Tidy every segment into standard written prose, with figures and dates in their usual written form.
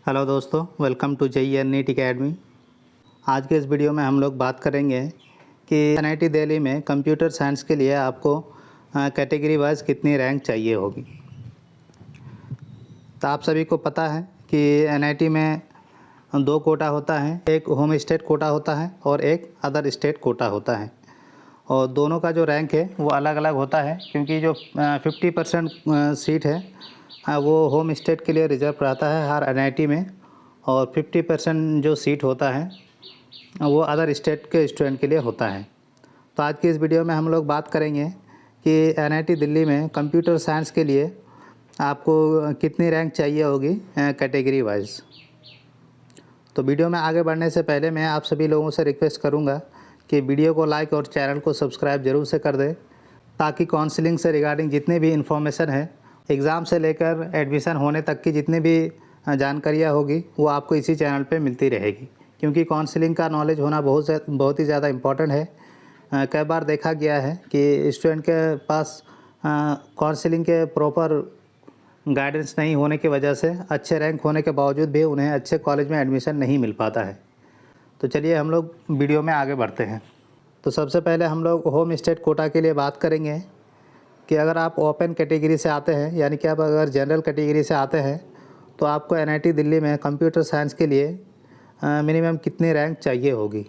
Hello दोस्तों, welcome to JEE NEET academy. आज के इस वीडियो में हम लोग बात करेंगे कि एनआईटी दिल्ली में कंप्यूटर साइंस के लिए आपको कैटेगरी वाइज कितनी रैंक चाहिए होगी। तो आप सभी को पता है कि एनआईटी में दो कोटा होता है, एक होम स्टेट कोटा होता है और एक अदर स्टेट कोटा होता है। और दोनों का जो रैंक है वो अलग अलग होता है, क्योंकि जो 50% सीट है वो होम स्टेट के लिए रिजर्व रहता है हर एनआईटी में, और 50% जो सीट होता है वो अदर स्टेट के स्टूडेंट के लिए होता है। तो आज की इस वीडियो में हम लोग बात करेंगे कि एनआईटी दिल्ली में कंप्यूटर साइंस के लिए आपको कितनी रैंक चाहिए होगी कैटेगरी वाइज। तो वीडियो में आगे बढ़ने से पहले मैं आप सभी लोगों से रिक्वेस्ट करूंगा कि वीडियो को लाइक और चैनल को सब्सक्राइब ज़रूर से कर दें, ताकि काउंसलिंग से रिगार्डिंग जितनी भी इन्फॉर्मेशन है, एग्ज़ाम से लेकर एडमिशन होने तक की जितनी भी जानकारियाँ होगी वो आपको इसी चैनल पे मिलती रहेगी। क्योंकि काउंसलिंग का नॉलेज होना बहुत ही ज़्यादा इम्पॉर्टेंट है। कई बार देखा गया है कि स्टूडेंट के पास काउंसलिंग के प्रॉपर गाइडेंस नहीं होने की वजह से अच्छे रैंक होने के बावजूद भी उन्हें अच्छे कॉलेज में एडमिशन नहीं मिल पाता है। तो चलिए हम लोग वीडियो में आगे बढ़ते हैं। तो सबसे पहले हम लोग होम स्टेट कोटा के लिए बात करेंगे कि अगर आप ओपन कैटेगरी से आते हैं, यानी कि आप अगर जनरल कैटेगरी से आते हैं, तो आपको एनआईटी दिल्ली में कंप्यूटर साइंस के लिए मिनिमम कितनी रैंक चाहिए होगी।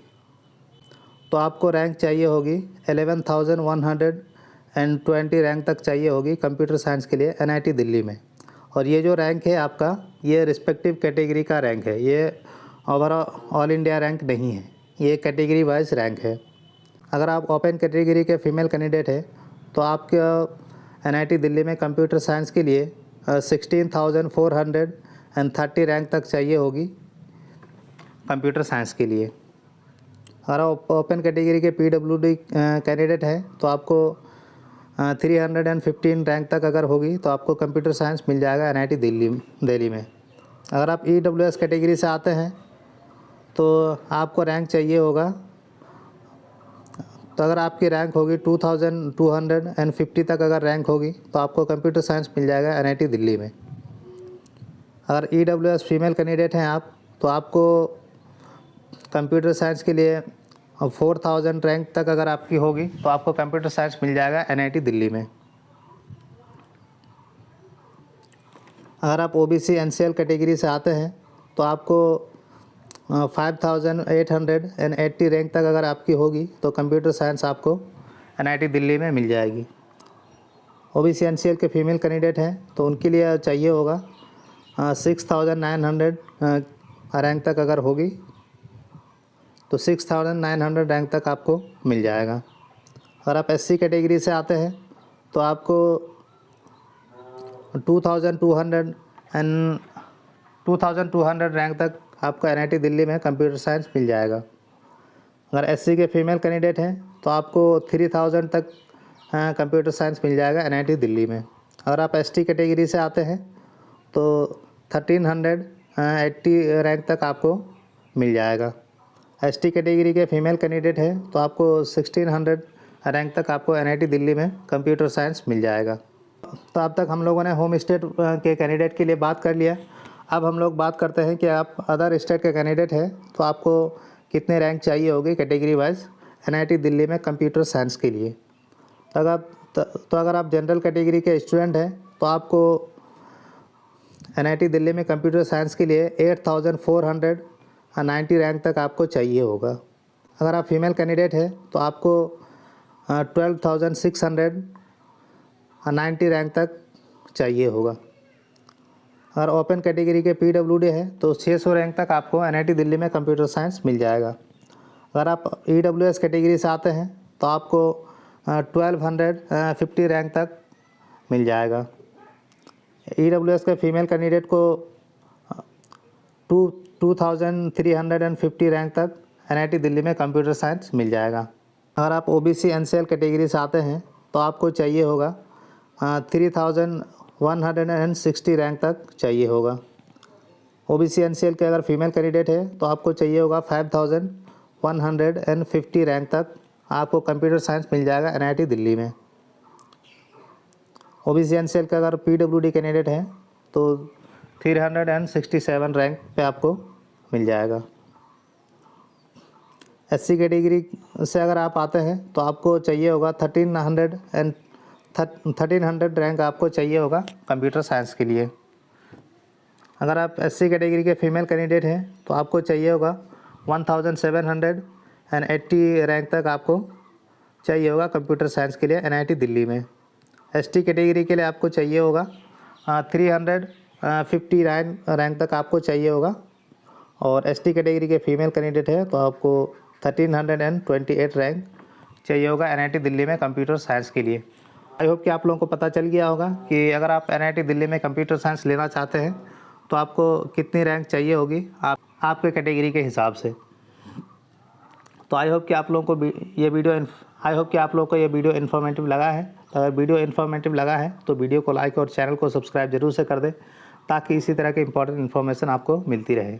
तो आपको रैंक चाहिए होगी 11,120 रैंक तक चाहिए होगी कंप्यूटर साइंस के लिए एनआईटी दिल्ली में। और ये जो रैंक है आपका, ये रिस्पेक्टिव कैटेगरी का रैंक है, ये ओवरऑल ऑल इंडिया रैंक नहीं है, ये कैटेगरी वाइज रैंक है। अगर आप ओपन कैटेगरी के फीमेल कैंडिडेट हैं तो आपके एनआईटी दिल्ली में कंप्यूटर साइंस के लिए 16,430 रैंक तक चाहिए होगी कंप्यूटर साइंस के लिए। अगर आप ओपन कैटेगरी के पीडब्ल्यूडी कैंडिडेट हैं तो आपको 315 रैंक तक अगर होगी तो आपको कंप्यूटर साइंस मिल जाएगा एनआईटी दिल्ली में। अगर आप ईडब्ल्यूएस कैटेगरी से आते हैं तो आपको रैंक चाहिए होगा, तो अगर आपकी रैंक होगी 2250 तक अगर रैंक होगी तो आपको कंप्यूटर साइंस मिल जाएगा एनआईटी दिल्ली में। अगर ईडब्ल्यूएस फीमेल कैंडिडेट हैं आप, तो आपको कंप्यूटर साइंस के लिए 4000 रैंक तक अगर आपकी होगी तो आपको कंप्यूटर साइंस मिल जाएगा एनआईटी दिल्ली में। अगर आप ओबीसी एनसीएल कैटेगरी से आते हैं तो आपको 5880 रैंक तक अगर आपकी होगी तो कंप्यूटर साइंस आपको एनआईटी दिल्ली में मिल जाएगी। ओबीसी एनसीएल के फीमेल कैंडिडेट हैं तो उनके लिए चाहिए होगा 6900 रैंक तक अगर होगी तो 6900 रैंक तक आपको मिल जाएगा। अगर आप एससी कैटेगरी से आते हैं तो आपको 2200 रैंक तक आपको एनआईटी दिल्ली में कंप्यूटर साइंस मिल जाएगा। अगर एससी के फीमेल कैंडिडेट हैं तो आपको 3000 तक कंप्यूटर साइंस मिल जाएगा एनआईटी दिल्ली में। अगर आप एसटी कैटेगरी से आते हैं तो 1380 रैंक तक आपको मिल जाएगा। एसटी कैटेगरी के फीमेल कैंडिडेट हैं तो आपको 1600 रैंक तक आपको एनआईटी दिल्ली में कंप्यूटर साइंस मिल जाएगा। तो अब तक हम लोगों ने होम स्टेट के कैंडिडेट के लिए बात कर लिया। अब हम लोग बात करते हैं कि आप अदर स्टेट के कैंडिडेट हैं तो आपको कितने रैंक चाहिए होगी कैटेगरी वाइज एनआईटी दिल्ली में कंप्यूटर साइंस के लिए। तो अगर आप जनरल कैटेगरी के स्टूडेंट हैं तो आपको एनआईटी दिल्ली में कंप्यूटर साइंस के लिए 8490 रैंक तक आपको चाहिए होगा। अगर आप फीमेल कैंडिडेट हैं तो आपको 12690 रैंक तक चाहिए होगा। अगर ओपन कैटेगरी के पीडब्ल्यूडी है तो 600 रैंक तक आपको एनआईटी दिल्ली में कंप्यूटर साइंस मिल जाएगा। अगर आप ईडब्ल्यूएस कैटेगरी से आते हैं तो आपको 1250 रैंक तक मिल जाएगा। ईडब्ल्यूएस के फीमेल कैंडिडेट को 2350 रैंक तक एनआईटी दिल्ली में कंप्यूटर साइंस मिल जाएगा। अगर आप ओबीसी एनसीएल कैटेगरी से आते हैं तो आपको चाहिए होगा 3160 रैंक तक चाहिए होगा। ओबीसी एनसीएल के अगर फीमेल कैंडिडेट है तो आपको चाहिए होगा 5150 रैंक तक आपको कंप्यूटर साइंस मिल जाएगा एनआईटी दिल्ली में। ओबीसी एनसीएल का अगर पीडब्ल्यूडी कैंडिडेट है तो 367 रैंक पे आपको मिल जाएगा। SC कैटेगरी से अगर आप आते हैं तो आपको चाहिए होगा 1300 रैंक आपको चाहिए होगा कंप्यूटर साइंस के लिए। अगर आप SC कैटेगरी के फीमेल कैंडिडेट हैं तो आपको चाहिए होगा 1780 रैंक तक आपको चाहिए होगा कंप्यूटर साइंस के लिए NIT दिल्ली में। ST कैटेगरी के लिए आपको चाहिए होगा 359 रैंक तक आपको चाहिए होगा, और ST कैटेगरी के फीमेल कैंडिडेट है तो आपको 1328 रैंक चाहिए होगा NIT दिल्ली में कंप्यूटर साइंस के लिए। आई होप कि आप लोगों को पता चल गया होगा कि अगर आप NIT दिल्ली में कंप्यूटर साइंस लेना चाहते हैं तो आपको कितनी रैंक चाहिए होगी आपके कैटेगरी के हिसाब से। तो आई होप कि आप लोगों को ये वीडियो इन्फॉर्मेटिव लगा है। तो अगर वीडियो इन्फॉर्मेटिव लगा है तो वीडियो को लाइक और चैनल को सब्सक्राइब जरूर से कर दें, ताकि इसी तरह के इंपॉर्टेंट इन्फॉर्मेशन आपको मिलती रहे।